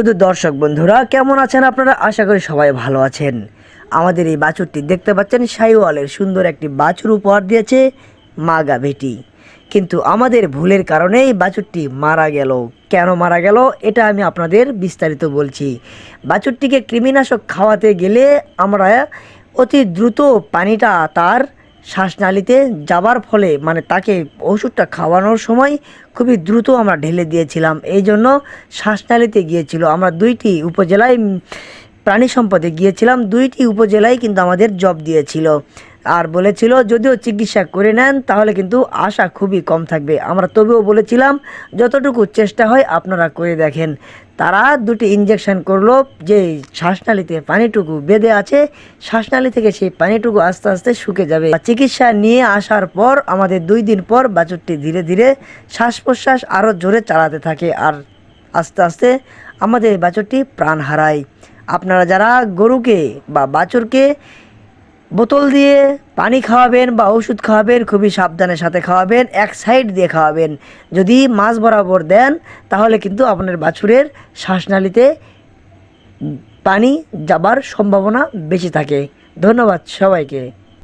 শুধু দর্শক বন্ধুরা কেমন আছেন আপনারা? আশা করি সবাই ভালো আছেন। আমাদের এই বাছুরটি দেখতে পাচ্ছেন, শাহিওয়ালের সুন্দর একটি বাছুর উপহার দিয়েছে মা গাভীটি। কিন্তু আমাদের ভুলের কারণে এই বাছুরটি মারা গেল। কেন মারা গেল এটা আমি আপনাদের বিস্তারিত বলছি। বাছুরটিকে কৃমিনাশক খাওয়াতে গেলে আমরা অতি দ্রুত পানিটা তার শ্বাসনালীতে যাবার ফলে, মানে তাকে ওষুধটা খাওয়ানোর সময় খুবই দ্রুত আমরা ঢেলে দিয়েছিলাম। এই জন্য শ্বাসনালীতে গিয়েছিল। আমরা দুইটি উপজেলায় প্রাণী সম্পদে গিয়েছিলাম, দুইটি উপজেলায় কিন্তু আমাদের জব দিয়েছিল। আর বলেছিল যদিও চিকিৎসা করে নেন তাহলে কিন্তু আশা খুবই কম থাকবে। আমরা তবুও বলেছিলাম যতটুকু চেষ্টা হয় আপনারা করে দেখেন। তারা দুটি ইঞ্জেকশন করলো, যে শ্বাসনালীতে পানিটুকু বেঁধে আছে, শ্বাসনালী থেকে সেই পানিটুকু আস্তে আস্তে শুকে যাবে। চিকিৎসা নিয়ে আসার পর আমাদের 2 দিন পর বাছুরটি ধীরে ধীরে শ্বাস প্রশ্বাস আরও জোরে চালাতে থাকে, আর আস্তে আস্তে আমাদের বাছুরটি প্রাণ হারায়। আপনারা যারা গরুকে বা বাছুরকে বোতল দিয়ে পানি খাওয়াবেন বা ওষুধ খাওয়াবেন, খুবই সাবধানের সাথে খাওয়াবেন, এক সাইড দিয়ে খাওয়াবেন। যদি মাঝ বরাবর দেন তাহলে কিন্তু আপনার বাছুরের শ্বাসনালীতে পানি যাবার সম্ভাবনা বেশি থাকে। ধন্যবাদ সবাইকে।